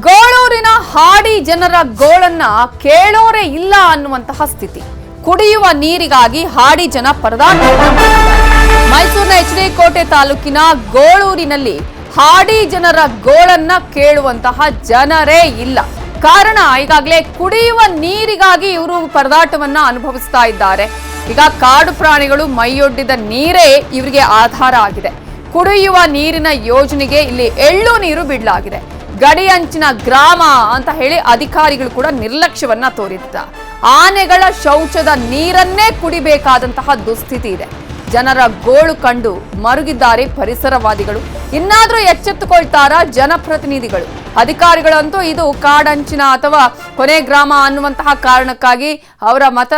ಗೋಳೂರಿನ ಹಾಡಿ ಜನರ ಗೋಳನ್ನ ಕೇಳೋರೇ ಇಲ್ಲ ಅನ್ನುವಂತಹ ಸ್ಥಿತಿ. ಕುಡಿಯುವ ನೀರಿಗಾಗಿ ಹಾಡಿ ಜನ ಪರದಾಟ. ಮೈಸೂರಿನ ಎಚ್.ಡಿ. ಕೋಟೆ ತಾಲೂಕಿನ ಗೋಳೂರಿನಲ್ಲಿ ಹಾಡಿ ಜನರ ಗೋಳನ್ನ ಕೇಳುವಂತಹ ಜನರೇ ಇಲ್ಲ. ಕಾರಣ ಈಗಾಗಲೇ ಕುಡಿಯುವ ನೀರಿಗಾಗಿ ಇವರು ಪರದಾಟವನ್ನ ಅನುಭವಿಸ್ತಾ ಇದ್ದಾರೆ. ಈಗ ಕಾಡು ಪ್ರಾಣಿಗಳು ಮೈಯೊಡ್ಡಿದ ನೀರೇ ಇವರಿಗೆ ಆಧಾರ ಆಗಿದೆ. ಕುಡಿಯುವ ನೀರಿನ ಯೋಜನೆಗೆ ಇಲ್ಲಿ ಎಳ್ಳು ನೀರು ಬಿಡಲಾಗಿದೆ. ಗಡಿ ಅಂಚಿನ ಗ್ರಾಮ ಅಂತ ಹೇಳಿ ಅಧಿಕಾರಿಗಳು ಕೂಡ ನಿರ್ಲಕ್ಷ್ಯವನ್ನ ತೋರಿದ್ದ. ಆನೆಗಳ ಶೌಚದ ನೀರನ್ನೇ ಕುಡಿಬೇಕಾದಂತಹ ದುಸ್ಥಿತಿ ಇದೆ. ಜನರ ಗೋಳು ಕಂಡು ಮರುಗಿದ್ದಾರೆ ಪರಿಸರವಾದಿಗಳು. ಇನ್ನಾದ್ರೂ ಎಚ್ಚೆತ್ತುಕೊಳ್ತಾರಾ ಜನಪ್ರತಿನಿಧಿಗಳು? ಅಧಿಕಾರಿಗಳಂತೂ ಇದು ಕಾಡಂಚಿನ ಅಥವಾ ಕೊನೆ ಗ್ರಾಮ ಅನ್ನುವಂತಹ ಕಾರಣಕ್ಕಾಗಿ ಅವರ ಮತ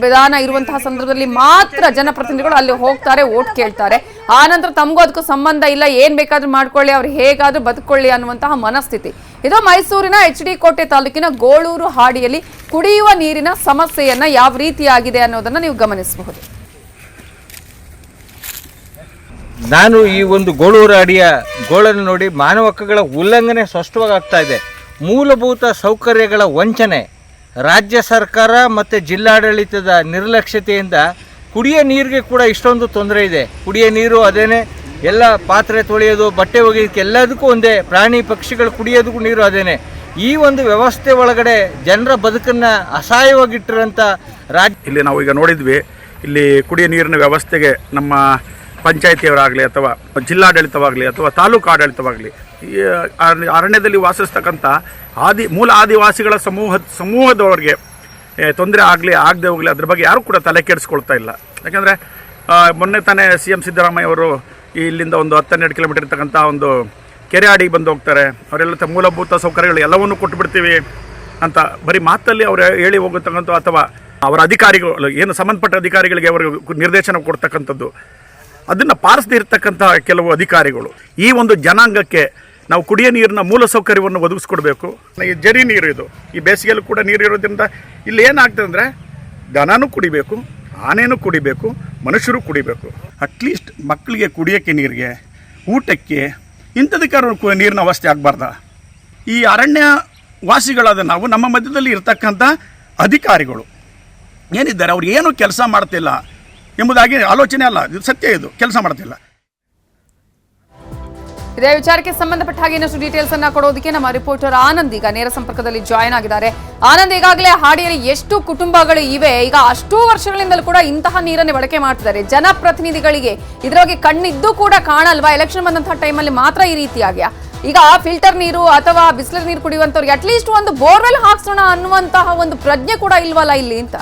ವಿಧಾನ ಇರುವಂತಹ ಸಂದರ್ಭದಲ್ಲಿ ಮಾತ್ರ ಜನಪ್ರತಿನಿಧಿಗಳು ಅಲ್ಲಿ ಹೋಗ್ತಾರೆ, ಓಟ್ ಕೇಳ್ತಾರೆ. ಆ ನಂತರ ತಮಗೂ ಅದಕ್ಕೂ ಸಂಬಂಧ ಇಲ್ಲ, ಏನ್ ಬೇಕಾದ್ರೂ ಮಾಡ್ಕೊಳ್ಳಿ, ಅವ್ರು ಹೇಗಾದ್ರೂ ಬದುಕೊಳ್ಳಿ ಅನ್ನುವಂತಹ ಮನಸ್ಥಿತಿ. ಇದು ಮೈಸೂರಿನ ಎಚ್.ಡಿ. ಕೋಟೆ ತಾಲೂಕಿನ ಗೋಳೂರು ಹಾಡಿಯಲ್ಲಿ ಕುಡಿಯುವ ನೀರಿನ ಸಮಸ್ಯೆಯನ್ನ ಯಾವ ರೀತಿಯಾಗಿದೆ ಅನ್ನೋದನ್ನ ನೀವು ಗಮನಿಸಬಹುದು. ನಾನು ಈ ಒಂದು ಗೋಳೂರು ಅಡಿಯ ಗೋಳನ್ನು ನೋಡಿ ಮಾನವ ಹಕ್ಕುಗಳ ಉಲ್ಲಂಘನೆ ಸ್ಪಷ್ಟವಾಗಿ ಆಗ್ತಾ ಇದೆ. ಮೂಲಭೂತ ಸೌಕರ್ಯಗಳ ವಂಚನೆ, ರಾಜ್ಯ ಸರ್ಕಾರ ಮತ್ತು ಜಿಲ್ಲಾಡಳಿತದ ನಿರ್ಲಕ್ಷ್ಯತೆಯಿಂದ ಕುಡಿಯೋ ನೀರಿಗೆ ಕೂಡ ಇಷ್ಟೊಂದು ತೊಂದರೆ ಇದೆ. ಕುಡಿಯೋ ನೀರು ಅದೇನೆ, ಎಲ್ಲ ಪಾತ್ರೆ ತೊಳೆಯೋದು, ಬಟ್ಟೆ ಒಗೆಯೋದಕ್ಕೆ ಎಲ್ಲದಕ್ಕೂ ಒಂದೇ, ಪ್ರಾಣಿ ಪಕ್ಷಿಗಳು ಕುಡಿಯೋದಕ್ಕೂ ನೀರು ಅದೇನೆ. ಈ ಒಂದು ವ್ಯವಸ್ಥೆ ಒಳಗಡೆ ಜನರ ಬದುಕನ್ನು ಅಸಹಾಯವಾಗಿಟ್ಟಿರೋಂಥ ಇಲ್ಲಿ ನಾವು ಈಗ ನೋಡಿದ್ವಿ, ಇಲ್ಲಿ ಕುಡಿಯೋ ನೀರಿನ ವ್ಯವಸ್ಥೆಗೆ ನಮ್ಮ ಪಂಚಾಯಿತಿಯವರಾಗಲಿ ಅಥವಾ ಜಿಲ್ಲಾಡಳಿತವಾಗಲಿ ಅಥವಾ ತಾಲೂಕು ಆಡಳಿತವಾಗಲಿ ಈ ಅರಣ್ಯದಲ್ಲಿ ವಾಸಿಸ್ತಕ್ಕಂಥ ಮೂಲ ಆದಿವಾಸಿಗಳ ಸಮೂಹದವರಿಗೆ ತೊಂದರೆ ಆಗದೆ ಹೋಗಲಿ ಅದ್ರ ಬಗ್ಗೆ ಯಾರೂ ಕೂಡ ತಲೆ ಕೆಡಿಸ್ಕೊಳ್ತಾ ಇಲ್ಲ. ಯಾಕೆಂದರೆ ಮೊನ್ನೆ ತಾನೇ CM ಸಿದ್ದರಾಮಯ್ಯ ಅವರು ಇಲ್ಲಿಂದ ಒಂದು 10-12 ಕಿಲೋಮೀಟರ್ ಇರ್ತಕ್ಕಂಥ ಒಂದು ಕೆರೆ ಅಡಿಗೆ ಬಂದು ಹೋಗ್ತಾರೆ. ಅವರೆಲ್ಲ ಮೂಲಭೂತ ಸೌಕರ್ಯಗಳು ಎಲ್ಲವನ್ನೂ ಕೊಟ್ಟುಬಿಡ್ತೀವಿ ಅಂತ ಬರೀ ಮಾತಲ್ಲಿ ಅವರು ಹೇಳಿ ಹೋಗತಕ್ಕಂಥ ಅಥವಾ ಅವರ ಅಧಿಕಾರಿಗಳು ಏನು ಸಂಬಂಧಪಟ್ಟ ಅಧಿಕಾರಿಗಳಿಗೆ ಅವರು ನಿರ್ದೇಶನ ಕೊಡ್ತಕ್ಕಂಥದ್ದು, ಅದನ್ನು ಪಾಲಿಸದೇ ಇರತಕ್ಕಂಥ ಕೆಲವು ಅಧಿಕಾರಿಗಳು ಈ ಒಂದು ಜನಾಂಗಕ್ಕೆ ನಾವು ಕುಡಿಯೋ ನೀರಿನ ಮೂಲ ಸೌಕರ್ಯವನ್ನು ಒದಗಿಸ್ಕೊಡ್ಬೇಕು. ಈ ಜರಿ ನೀರು ಇದು, ಈ ಬೇಸಿಗೆಯಲ್ಲೂ ಕೂಡ ನೀರು ಇರೋದ್ರಿಂದ ಇಲ್ಲಿ ಏನಾಗ್ತದೆ ಅಂದರೆ ದನನೂ ಕುಡಿಬೇಕು, ಆನೆನೂ ಕುಡಿಬೇಕು, ಮನುಷ್ಯರು ಕುಡಿಬೇಕು. ಅಟ್ಲೀಸ್ಟ್ ಮಕ್ಕಳಿಗೆ ಕುಡಿಯೋಕ್ಕೆ ನೀರಿಗೆ, ಊಟಕ್ಕೆ ಇಂಥದಕ್ಕೆ ನೀರಿನ ಅವಸ್ಥೆ ಆಗಬಾರ್ದ? ಈ ಅರಣ್ಯ ವಾಸಿಗಳಾದ ನಾವು ನಮ್ಮ ಮಧ್ಯದಲ್ಲಿ ಇರ್ತಕ್ಕಂಥ ಅಧಿಕಾರಿಗಳು ಏನಿದ್ದಾರೆ ಅವ್ರು ಏನೂ ಕೆಲಸ ಮಾಡ್ತಿಲ್ಲ ಎಂಬುದಾಗಿ ಆಲೋಚನೆ ಅಲ್ಲ, ಇದು ಸತ್ಯ, ಇದು ಕೆಲಸ ಮಾಡ್ತಿಲ್ಲ. ಇದೇ ವಿಚಾರಕ್ಕೆ ಸಂಬಂಧಪಟ್ಟ ಹಾಗೆ ಇನ್ನಷ್ಟು ಡೀಟೇಲ್ಸ್ ಅನ್ನ ಕೊಡೋದಕ್ಕೆ ನಮ್ಮ ರಿಪೋರ್ಟರ್ ಆನಂದ್ ಈಗ ನೇರ ಸಂಪರ್ಕದಲ್ಲಿ ಜಾಯಿನ್ ಆಗಿದ್ದಾರೆ. ಆನಂದ್, ಈಗಾಗಲೇ ಹಾಡಿಯಲ್ಲಿ ಎಷ್ಟು ಕುಟುಂಬಗಳು ಇವೆ? ಈಗ ಅಷ್ಟೂ ವರ್ಷಗಳಿಂದಲೂ ಕೂಡ ಇಂತಹ ನೀರನ್ನೇ ಬಳಕೆ ಮಾಡ್ತಿದ್ದಾರೆ. ಜನಪ್ರತಿನಿಧಿಗಳಿಗೆ ಇದರ ಬಗ್ಗೆ ಕಣ್ಣಿದ್ದು ಕೂಡ ಕಾಣಲ್ವಾ? ಎಲೆಕ್ಷನ್ ಬಂದಂತಹ ಟೈಮಲ್ಲಿ ಮಾತ್ರ ಈ ರೀತಿಯಾಗ್ಯಾ? ಈಗ ಫಿಲ್ಟರ್ ನೀರು ಅಥವಾ ಬಿಸ್ಲರಿ ನೀರು ಕುಡಿಯುವಂತವ್ರಿಗೆ ಅಟ್ಲೀಸ್ಟ್ ಒಂದು ಬೋರ್ವೆಲ್ ಹಾಕ್ಸೋಣ ಅನ್ನುವಂತಹ ಒಂದು ಪ್ರಜ್ಞೆ ಕೂಡ ಇಲ್ವಲ್ಲ ಇಲ್ಲಿ ಅಂತ?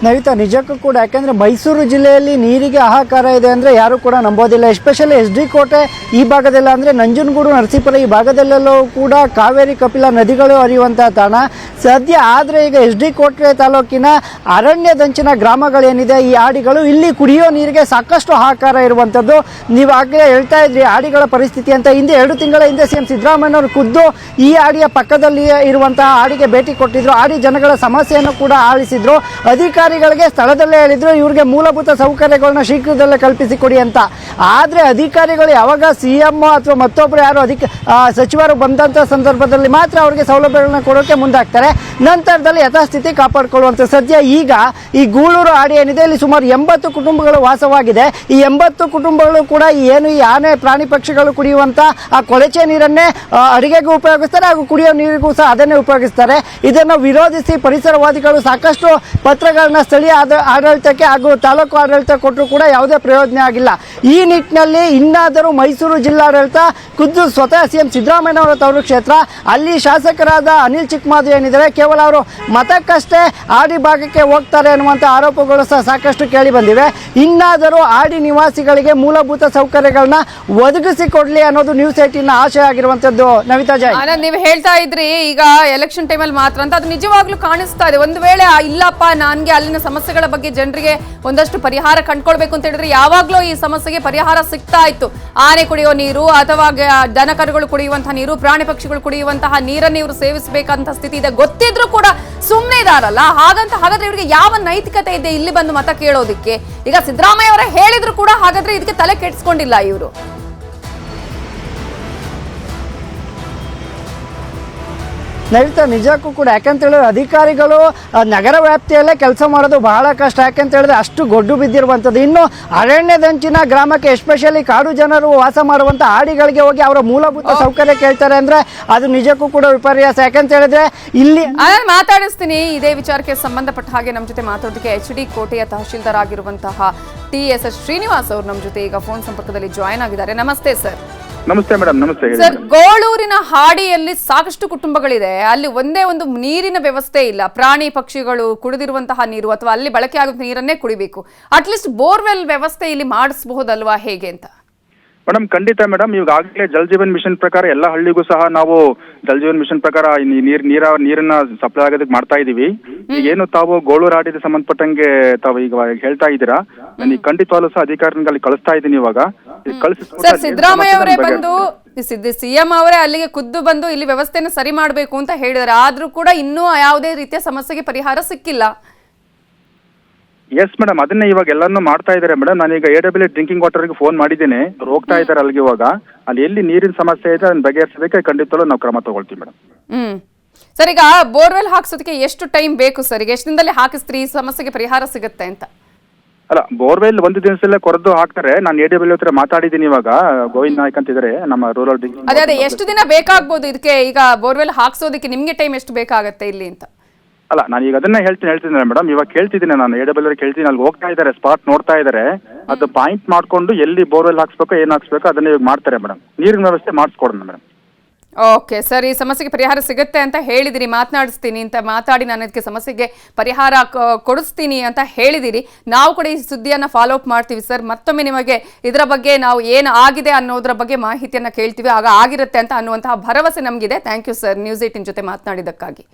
ನವಿತಾ, ನಿಜಕ್ಕೂ ಕೂಡ ಯಾಕೆಂದರೆ ಮೈಸೂರು ಜಿಲ್ಲೆಯಲ್ಲಿ ನೀರಿಗೆ ಹಾಹಾಕಾರ ಇದೆ ಅಂದರೆ ಯಾರೂ ಕೂಡ ನಂಬೋದಿಲ್ಲ. Especially HD. ಕೋಟೆ ಈ ಭಾಗದಲ್ಲ, ಅಂದರೆ ನಂಜನಗೂಡು, ನರಸೀಪುರ ಈ ಭಾಗದಲ್ಲೆಲ್ಲೂ ಕೂಡ ಕಾವೇರಿ, ಕಪಿಲ ನದಿಗಳು ಹರಿಯುವಂಥ ತಾಣ ಸದ್ಯ. ಆದರೆ ಈಗ ಎಚ್.ಡಿ. ಕೋಟೆ ತಾಲೂಕಿನ ಅರಣ್ಯದಂಚಿನ ಗ್ರಾಮಗಳೇನಿದೆ ಈ ಹಾಡಿಗಳು, ಇಲ್ಲಿ ಕುಡಿಯೋ ನೀರಿಗೆ ಸಾಕಷ್ಟು ಹಾಹಾಕಾರ ಇರುವಂಥದ್ದು. ನೀವು ಆಗಲೇ ಹೇಳ್ತಾ ಇದ್ರಿ ಹಾಡಿಗಳ ಪರಿಸ್ಥಿತಿ ಅಂತ. ಹಿಂದೆ 2 ತಿಂಗಳ ಹಿಂದೆ CM ಸಿದ್ದರಾಮಯ್ಯನವರು ಖುದ್ದು ಈ ಹಾಡಿಯ ಪಕ್ಕದಲ್ಲಿ ಇರುವಂತಹ ಹಾಡಿಗೆ ಭೇಟಿ ಕೊಟ್ಟಿದ್ರು. ಹಾಡಿ ಜನಗಳ ಸಮಸ್ಯೆಯನ್ನು ಕೂಡ ಆಲಿಸಿದ್ರು. ಅಧಿಕಾರಿಗಳಿಗೆ ಸ್ಥಳದಲ್ಲೇ ಹೇಳಿದ್ರು ಇವ್ರಿಗೆ ಮೂಲಭೂತ ಸೌಕರ್ಯಗಳನ್ನ ಶೀಘ್ರದಲ್ಲೇ ಕಲ್ಪಿಸಿಕೊಡಿ ಅಂತ. ಆದರೆ ಅಧಿಕಾರಿಗಳು ಯಾವಾಗ CM ಅಥವಾ ಮತ್ತೊಬ್ಬರು ಯಾರು ಸಚಿವರು ಬಂದಂಥ ಸಂದರ್ಭದಲ್ಲಿ ಮಾತ್ರ ಅವರಿಗೆ ಸೌಲಭ್ಯಗಳನ್ನ ಕೊಡೋಕೆ ಮುಂದಾಗ್ತಾರೆ. ನಂತರದಲ್ಲಿ ಯಥಾಸ್ಥಿತಿ ಕಾಪಾಡಿಕೊಳ್ಳುವಂಥ. ಸದ್ಯ ಈಗ ಈ ಗೂಳೂರು ಹಾಡಿ ಏನಿದೆ ಇಲ್ಲಿ ಸುಮಾರು 80 ಕುಟುಂಬಗಳು ವಾಸವಾಗಿದೆ. ಈ 80 ಕುಟುಂಬಗಳು ಕೂಡ ಏನು ಈ ಆನೆ, ಪ್ರಾಣಿ ಪಕ್ಷಿಗಳು ಕುಡಿಯುವಂಥ ಆ ಕೊಳಚೆ ನೀರನ್ನೇ ಅಡುಗೆಗೂ ಉಪಯೋಗಿಸ್ತಾರೆ ಹಾಗೂ ಕುಡಿಯೋ ನೀರಿಗೂ ಸಹ ಅದನ್ನೇ ಉಪಯೋಗಿಸ್ತಾರೆ. ಇದನ್ನು ವಿರೋಧಿಸಿ ಪರಿಸರವಾದಿಗಳು ಸಾಕಷ್ಟು ಪತ್ರಗಳನ್ನ ಸ್ಥಳೀಯ ಆಡಳಿತಕ್ಕೆ ಹಾಗೂ ತಾಲೂಕು ಆಡಳಿತ ಕೊಟ್ಟರು ಕೂಡ ಯಾವುದೇ ಪ್ರಯೋಜನ ಆಗಿಲ್ಲ. ಈ ನಿಟ್ಟಿನಲ್ಲಿ ಇನ್ನಾದರೂ ಮೈಸೂರು ಜಿಲ್ಲಾಡಳಿತ ಖುದ್ದು ಸ್ವತಃ CM ಸಿದ್ದರಾಮಯ್ಯನವರ ತವರು ಕ್ಷೇತ್ರ, ಅಲ್ಲಿ ಶಾಸಕರಾದ ಅನಿಲ್ ಚಿಕ್ಕಮಾದು ಏನಿದ್ದಾರೆ ಕೇವಲ ಅವರು ಮತಕ್ಕಷ್ಟೇ ಆಡಿ ಭಾಗಕ್ಕೆ ಹೋಗ್ತಾರೆ ಅನ್ನುವಂಥ ಆರೋಪಗಳು ಸಹ ಸಾಕಷ್ಟು ಕೇಳಿ ಬಂದಿವೆ. ಇನ್ನಾದರೂ ಆಡಿ ನಿವಾಸಿಗಳಿಗೆ ಮೂಲಭೂತ ಸೌಕರ್ಯಗಳನ್ನ ಒದಗಿಸಿಕೊಡ್ಲಿ ಅನ್ನೋದು ನ್ಯೂಸ್ 18ನ ಆಶಯ ಆಗಿರುವಂತದ್ದು. ನವಿತಾ ಜೈ, ನೀವು ಹೇಳ್ತಾ ಇದ್ರಿ ಈಗ ಎಲೆಕ್ಷನ್ ಟೈಮಲ್ಲಿ ಮಾತ್ರ ಅಂತ, ಅದು ನಿಜವಾಗ್ಲೂ ಕಾಣಿಸ್ತಾ ಇದೆ. ಒಂದು ವೇಳೆ ಇಲ್ಲಪ್ಪ ನನ್ಗೆ ಅಲ್ಲಿ ನೀರಿನ ಸಮಸ್ಯೆಗಳ ಬಗ್ಗೆ ಜನರಿಗೆ ಒಂದಷ್ಟು ಪರಿಹಾರ ಕಂಡುಕೊಳ್ಬೇಕು ಅಂತ ಹೇಳಿದ್ರೆ ಯಾವಾಗ್ಲೂ ಈ ಸಮಸ್ಯೆಗೆ ಪರಿಹಾರ ಸಿಗ್ತಾ ಇತ್ತು. ಆನೆ ಕುಡಿಯೋ ನೀರು ಅಥವಾ ದನಕರುಗಳು ಕುಡಿಯುವಂತಹ ನೀರು, ಪ್ರಾಣಿ ಪಕ್ಷಿಗಳು ಕುಡಿಯುವಂತಹ ನೀರನ್ನು ಇವರು ಸೇವಿಸಬೇಕಂತ ಸ್ಥಿತಿ ಇದೆ ಗೊತ್ತಿದ್ರು ಕೂಡ ಸುಮ್ಮನೆ ಇದಾರಲ್ಲ. ಹಾಗಾದ್ರೆ ಇವರಿಗೆ ಯಾವ ನೈತಿಕತೆ ಇದೆ ಇಲ್ಲಿ ಬಂದು ಮತ ಕೇಳೋದಿಕ್ಕೆ? ಈಗ ಸಿದ್ದರಾಮಯ್ಯ ಅವರೇ ಹೇಳಿದ್ರು ಕೂಡ ಹಾಗಾದ್ರೆ ಇದಕ್ಕೆ ತಲೆ ಕೆಡಿಸ್ಕೊಂಡಿಲ್ಲ ಇವರು. ನಡೀತಾ ನಿಜಕ್ಕೂ ಕೂಡ. ಯಾಕಂತೇಳಿದ್ರೆ ಅಧಿಕಾರಿಗಳು ನಗರ ವ್ಯಾಪ್ತಿಯಲ್ಲೇ ಕೆಲಸ ಮಾಡೋದು ಬಹಳ ಕಷ್ಟ. ಯಾಕಂತೇಳಿದ್ರೆ ಅಷ್ಟು ಗೊಡ್ಡು ಬಿದ್ದಿರುವಂಥದ್ದು. ಇನ್ನು ಅರಣ್ಯದಂಚಿನ ಗ್ರಾಮಕ್ಕೆ ಎಸ್ಪೆಷಲಿ ಕಾಡು ಜನರು ವಾಸ ಮಾಡುವಂಥ ಹಾಡಿಗಳಿಗೆ ಹೋಗಿ ಅವರ ಮೂಲಭೂತ ಸೌಕರ್ಯ ಕೇಳ್ತಾರೆ ಅಂದ್ರೆ ಅದು ನಿಜಕ್ಕೂ ಕೂಡ ವಿಪರ್ಯಾಸ. ಯಾಕಂತೇಳಿದ್ರೆ ಇಲ್ಲಿ ಮಾತಾಡಿಸ್ತೀನಿ ಇದೇ ವಿಚಾರಕ್ಕೆ ಸಂಬಂಧಪಟ್ಟ ಹಾಗೆ ನಮ್ಮ ಜೊತೆ ಮಾತಾಡೋದಕ್ಕೆ HD ಕೋಟೆಯ ತಹಶೀಲ್ದಾರ್ ಆಗಿರುವಂತಹ TSS ಶ್ರೀನಿವಾಸ್ ಅವರು ನಮ್ಮ ಜೊತೆ ಈಗ ಫೋನ್ ಸಂಪರ್ಕದಲ್ಲಿ ಜಾಯ್ನ್ ಆಗಿದ್ದಾರೆ. ನಮಸ್ತೆ ಸರ್. ನಮಸ್ತೆ ಮೇಡಮ್. ನಮಸ್ತೆ ಸರ್, ಗೋಳೂರಿನ ಹಾಡಿಯಲ್ಲಿ ಸಾಕಷ್ಟು ಕುಟುಂಬಗಳಿದೆ. ಅಲ್ಲಿ ಒಂದೇ ಒಂದು ನೀರಿನ ವ್ಯವಸ್ಥೆ ಇಲ್ಲ. ಪ್ರಾಣಿ ಪಕ್ಷಿಗಳು ಕುಡಿದಿರುವಂತಹ ನೀರು ಅಥವಾ ಅಲ್ಲಿ ಬಳಕೆ ಆಗುವ ನೀರನ್ನೇ ಕುಡಿಬೇಕು. ಅಟ್ಲೀಸ್ಟ್ ಬೋರ್ವೆಲ್ ವ್ಯವಸ್ಥೆ ಇಲ್ಲಿ ಮಾಡಿಸಬಹುದಲ್ವಾ, ಹೇಗೆ ಅಂತ? ಮೇಡಮ್ ಖಂಡಿತ ಮೇಡಮ್. ಈಗಾಗಲೇ ಜಲ್ ಜೀವನ್ ಮಿಷನ್ ಪ್ರಕಾರ ಎಲ್ಲ ಹಳ್ಳಿಗೂ ಸಹ ನಾವು ಜಲ್ ಜೀವನ್ ಮಿಷನ್ ಪ್ರಕಾರ ನೀರನ್ನ ಸಪ್ಲೈ ಆಗೋದಕ್ಕೆ ಮಾಡ್ತಾ ಇದೀವಿ. ಈಗೇನು ತಾವು ಗೋಳೂರು ಹಾಡಿಗೆ ಸಂಬಂಧಪಟ್ಟಂಗೆ ತಾವು ಈಗ ಹೇಳ್ತಾ ಇದ್ದೀರಾ, ನಾನು ಖಂಡಿತವಾಗ್ಲೂ ಸಹ ಅಧಿಕಾರಿಗಳಿಗೆ ಕಳಿಸ್ತಾ ಇದ್ದೀನಿ. ಇವಾಗ ಸರ್, ಸಿದ್ದರಾಮಯ್ಯ ಅವರೇ ಬಂದು CM ಅವರೇ ಅಲ್ಲಿಗೆ ಖುದ್ದು ಬಂದು ಇಲ್ಲಿ ವ್ಯವಸ್ಥೆನ ಸರಿ ಮಾಡಬೇಕು ಅಂತ ಹೇಳಿದಾರೆ. ಆದ್ರೂ ಕೂಡ ಇನ್ನೂ ಯಾವುದೇ ರೀತಿಯ ಸಮಸ್ಯೆಗೆ ಪರಿಹಾರ ಸಿಕ್ಕಿಲ್ಲ. ಎಸ್ ಮೇಡಮ್, ಅದನ್ನೇ ಇವಾಗ ಎಲ್ಲಾನು ಮಾಡ್ತಾ ಇದ್ದಾರೆ ಮೇಡಮ್. ನಾನೀಗ AWL ಡ್ರಿಂಕಿಂಗ್ ವಾಟರ್ಗೆ ಫೋನ್ ಮಾಡಿದ್ದೇನೆ. ಅವ್ರು ಹೋಗ್ತಾ ಇದ್ದಾರೆ ಅಲ್ಲಿಗೆ. ಇವಾಗ ಅಲ್ಲಿ ಎಲ್ಲಿ ನೀರಿನ ಸಮಸ್ಯೆ ಇದೆ ಅದನ್ನ ಬಗೆಹರಿಸೋದಕ್ಕೆ ಖಂಡಿತವೂ ನಾವು ಕ್ರಮ ತಗೊಳ್ತೀವಿ ಮೇಡಮ್. ಸರ್, ಈಗ ಬೋರ್ವೆಲ್ ಹಾಕ್ಸೋದಕ್ಕೆ ಎಷ್ಟು ಟೈಮ್ ಬೇಕು ಸರ್? ಈಗ ಎಷ್ಟು ದಿನದಲ್ಲಿ ಹಾಕಿಸ್ತೀರಿ ಈ ಸಮಸ್ಯೆಗೆ ಪರಿಹಾರ ಸಿಗುತ್ತೆ ಅಂತ? ಅಲ್ಲ, ಬೋರ್ವೆಲ್ ಒಂದು ದಿವಸದಲ್ಲೇ ಕೊರೆದು ಹಾಕ್ತಾರೆ. ನಾನು AWL ಹತ್ರ ಮಾತಾಡಿದ್ದೀನಿ. ಇವಾಗ ಗೋವಿಂದ್ ನಾಯ್ಕ್ ಅಂತ ಇದ್ದಾರೆ ನಮ್ಮ ರೂರಲ್ ಡ್ರಿಂಕಿಂಗ್. ಅದೇ ಎಷ್ಟು ದಿನ ಬೇಕಾಗ್ಬೋದು ಇದಕ್ಕೆ? ಈಗ ಬೋರ್ವೆಲ್ ಹಾಕ್ಸೋದಕ್ಕೆ ನಿಮ್ಗೆ ಟೈಮ್ ಎಷ್ಟು ಬೇಕಾಗತ್ತೆ ಇಲ್ಲಿ ಅಂತ? ಅಲ್ಲ, ನಾನು ಈಗ ಅದನ್ನ ಹೇಳ್ತೀನಿ ಮೇಡಮ್. ಇವಾಗ ಕೇಳ್ತಿದ್ದೀನಿ, ನಾನು AWL ಕೇಳ್ತೀನಿ. ಅಲ್ಲಿ ಹೋಗ್ತಾ ಇದ್ದಾರೆ, ಸ್ಪಾಟ್ ನೋಡ್ತಾ ಇದ್ದಾರೆ. ಅದು ಪಾಯಿಂಟ್ ಮಾಡ್ಕೊಂಡು ಎಲ್ಲಿ ಬೋರ್ವೆಲ್ ಹಾಕ್ಸ್ಬೇಕು, ಏನ್ ಹಾಕ್ಸ್ಬೇಕು ಅದನ್ನ ಇವಾಗ ಮಾಡ್ತಾರೆ ಮೇಡಮ್. ನೀರಿನ ವ್ಯವಸ್ಥೆ ಮಾಡಿಸ್ಕೊಡೋಣ ಮೇಡಮ್. ಓಕೆ ಸರ್, ಈ ಸಮಸ್ಯೆಗೆ ಪರಿಹಾರ ಸಿಗುತ್ತೆ ಅಂತ ಹೇಳಿದಿರಿ, ಮಾತನಾಡಿಸ್ತೀನಿ ಅಂತ ಮಾತಾಡಿ ನಾನು ಇದಕ್ಕೆ ಸಮಸ್ಯೆಗೆ ಪರಿಹಾರ ಕೊಡಿಸ್ತೀನಿ ಅಂತ ಹೇಳಿದಿರಿ. ನಾವು ಕೂಡ ಈ ಸುದ್ದಿಯನ್ನು ಫಾಲೋ ಅಪ್ ಮಾಡ್ತೀವಿ ಸರ್. ಮತ್ತೊಮ್ಮೆ ನಿಮಗೆ ಇದರ ಬಗ್ಗೆ ನಾವು ಏನು ಆಗಿದೆ ಅನ್ನೋದ್ರ ಬಗ್ಗೆ ಮಾಹಿತಿಯನ್ನು ಕೇಳ್ತೀವಿ. ಆಗ ಆಗಿರುತ್ತೆ ಅಂತ ಅನ್ನುವಂತಹ ಭರವಸೆ ನಮಗಿದೆ. ಥ್ಯಾಂಕ್ ಯು ಸರ್, News 18 ಜೊತೆ ಮಾತನಾಡಿದ್ದಕ್ಕಾಗಿ.